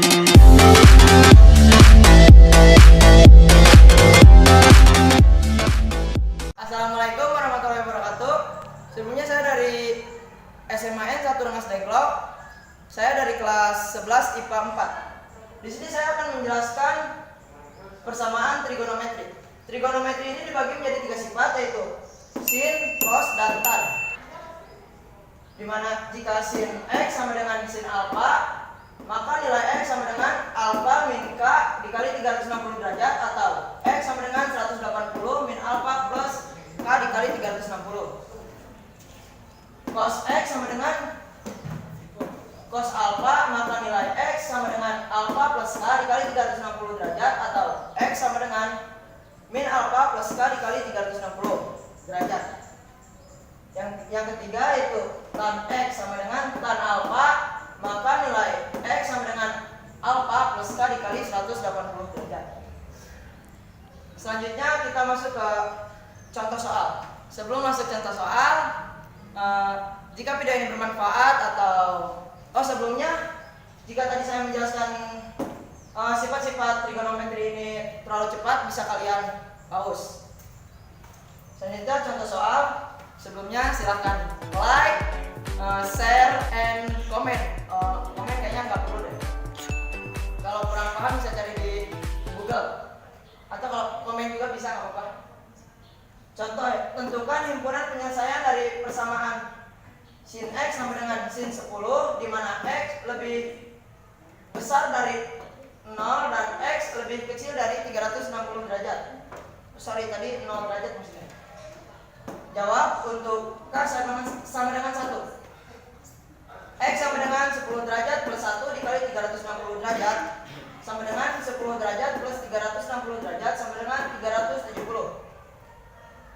Assalamualaikum warahmatullahi wabarakatuh. Sebelumnya saya dari SMAN 1 Rengas Dengklok. Saya dari kelas 11 IPA 4. Di sini saya akan menjelaskan persamaan trigonometri. Trigonometri ini dibagi menjadi 3 sifat, yaitu sin, cos, dan tan. Dimana jika sin X sama dengan sin alfa, maka nilai X sama dengan alfa min K dikali 360 derajat, atau X sama dengan 180 min alfa plus K dikali 360. Cos X sama dengan cos alfa, maka nilai X sama dengan alfa plus K dikali 360 derajat, atau X sama dengan min alfa plus K dikali 360 derajat. Yang ketiga yaitu tan X sama dengan tan alfa, maka nilai X sama dengan alfa plus K dikali 180 derajat. Selanjutnya kita masuk ke contoh soal. Sebelum masuk contoh soal, jika video ini bermanfaat sebelumnya, jika tadi saya menjelaskan sifat-sifat trigonometri ini terlalu cepat, bisa kalian pause. Selanjutnya contoh soal. Sebelumnya silahkan like, share, and comment. Komen kayaknya nggak perlu deh. Kalau kurang paham bisa cari di Google, atau kalau komen juga bisa, nggak apa-apa. Contoh, tentukan himpunan penyelesaian dari persamaan sin X sama dengan sin 10, di mana X lebih besar dari 0 dan X lebih kecil dari 360 derajat. Sorry, tadi 0 derajat maksudnya. Jawab untuk K sama dengan 1. X sama dengan 10 derajat plus 1 dikali 360 derajat sama dengan 10 derajat plus 360 derajat sama dengan 370.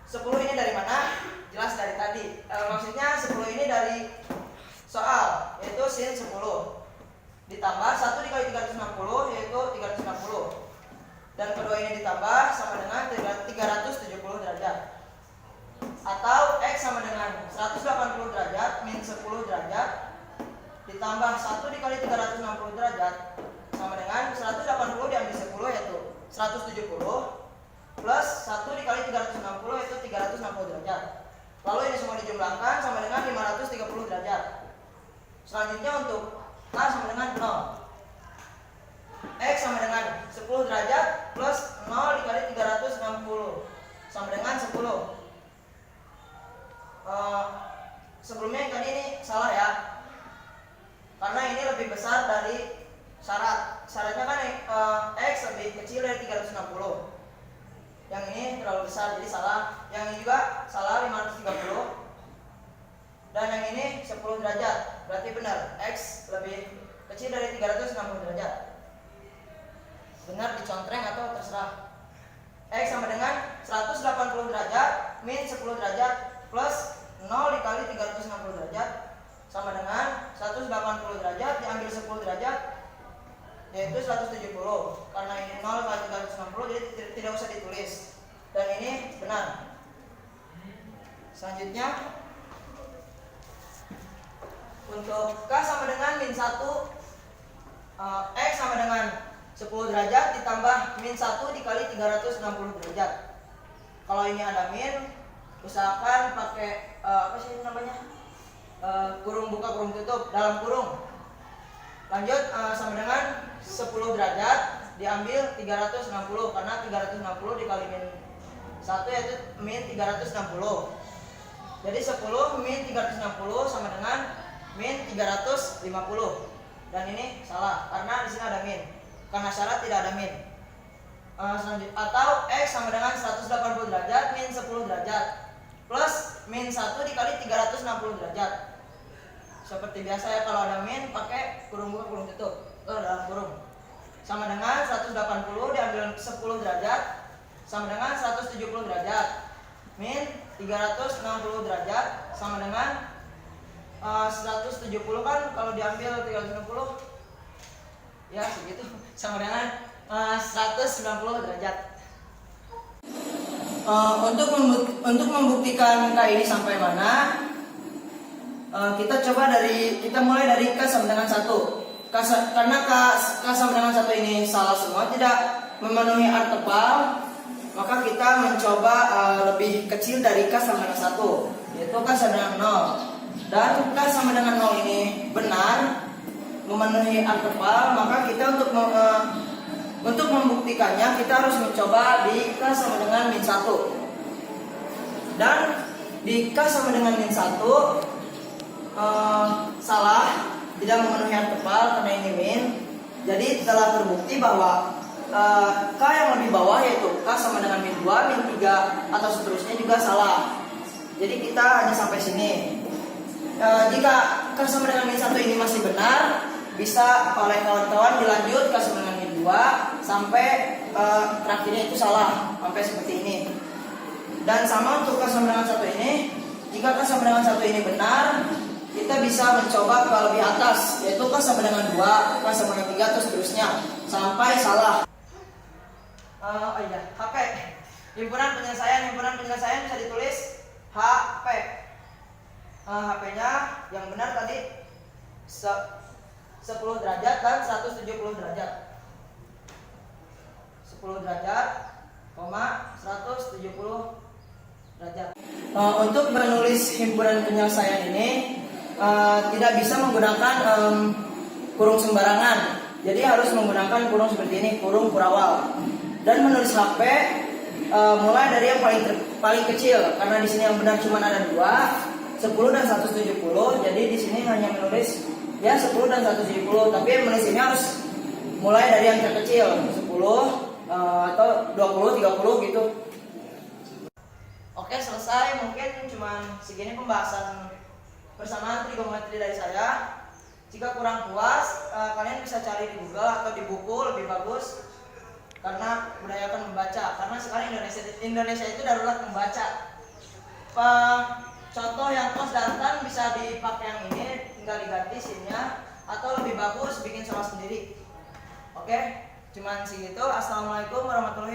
10 ini dari mana? Jelas dari tadi. Maksudnya 10 ini dari soal, yaitu sin 10 ditambah 1 dikali 360, yaitu 360, dan kedua ini ditambah sama dengan 370 derajat, atau X sama dengan 180 derajat min 10 derajat ditambah 1 dikali 360 derajat sama dengan 180 diambil 10, yaitu 170, plus 1 dikali 360, yaitu 360 derajat. Lalu ini semua dijumlahkan sama dengan 530 derajat. Selanjutnya untuk K sama dengan 0. X sama dengan 10 derajat plus 0 dikali 360 sama dengan 10. Sebelumnya yang tadi ini salah ya, karena ini lebih besar dari syaratnya kan X lebih kecil dari 360. Yang ini terlalu besar, jadi salah. Yang ini juga salah, 530. Dan yang ini 10 derajat, berarti benar, X lebih kecil dari 360 derajat. Benar dicontreng atau terserah. X sama dengan 180 derajat min 10 derajat plus 0 dikali 360 derajat sama dengan 180 derajat diambil 10 derajat, yaitu 170. Karena ini 0 kali 360, jadi tidak usah ditulis. Dan ini benar. Selanjutnya untuk K sama dengan min 1, X sama dengan 10 derajat ditambah min 1 dikali 360 derajat. Kalau ini ada min, usahakan pakai apa sih namanya, kurung buka kurung tutup, dalam kurung. Lanjut, sama dengan 10 derajat diambil 360, karena 360 dikali min 1 yaitu min 360. Jadi 10 min 360 sama dengan min 350. Dan ini salah karena di sini ada min. Karena syarat tidak ada min. Atau X sama dengan 180 derajat min 10 derajat plus min 1 dikali 360 derajat. Seperti biasa ya, kalau ada min pakai kurung buka kurung tutup, dalam kurung. Sama dengan 180 diambil 10 derajat sama dengan 170 derajat min 360 derajat sama dengan 170 kan kalau diambil 360 ya segitu, sama dengan 190 derajat. Untuk membuktikan K ini sampai mana, kita mulai dari K sama dengan 1. K karena K sama dengan 1 ini salah semua, tidak memenuhi arti tebal, maka kita mencoba lebih kecil dari K sama dengan 1, yaitu K sama dengan 0. Dan K sama dengan 0 ini benar, memenuhi arti tebal, maka kita untuk membuktikannya kita harus mencoba di K sama dengan min 1. Dan di K sama dengan min 1 salah, tidak memenuhi arti tebal karena ini min. Jadi telah terbukti bahwa K yang lebih bawah yaitu K sama dengan min 2, min 3 atau seterusnya juga salah. Jadi kita hanya sampai sini. Jika K sama dengan min 1 ini masih benar, bisa oleh kawan-kawan dilanjut K sama dengan min 2 sampai terakhirnya itu salah, sampai seperti ini. Dan sama untuk K sama dengan 1 ini, jika K sama dengan 1 ini benar, kita bisa mencoba ke lebih atas, yaitu K sama dengan 2, K sama dengan 3 atau seterusnya sampai salah. HP. Himpunan penyelesaian bisa ditulis HP. HP-nya yang benar tadi 10 derajat dan 170 derajat. 10 derajat, 170 derajat. Untuk menulis himpunan penyelesaian ini tidak bisa menggunakan kurung sembarangan. Jadi harus menggunakan kurung seperti ini, kurung kurawal. Dan menulis HP mulai dari yang paling kecil, karena di sini yang benar cuma ada 2, 10 dan 170. Jadi di sini hanya menulis ya 10 dan 170, tapi menulis ini harus mulai dari yang terkecil, 10 atau 20, 30 gitu. Oke, selesai. Mungkin cuma segini pembahasan persamaan trigonometri dari saya. Jika kurang puas, kalian bisa cari di Google atau di buku, lebih bagus. Karena budayakan membaca. Karena sekarang Indonesia itu darurat membaca. Contoh yang kos dantan bisa dipakai yang ini, tinggal diganti SIM-nya, atau lebih bagus bikin soal sendiri. Oke, cuman segitu. Assalamualaikum warahmatullahi wabarakatuh.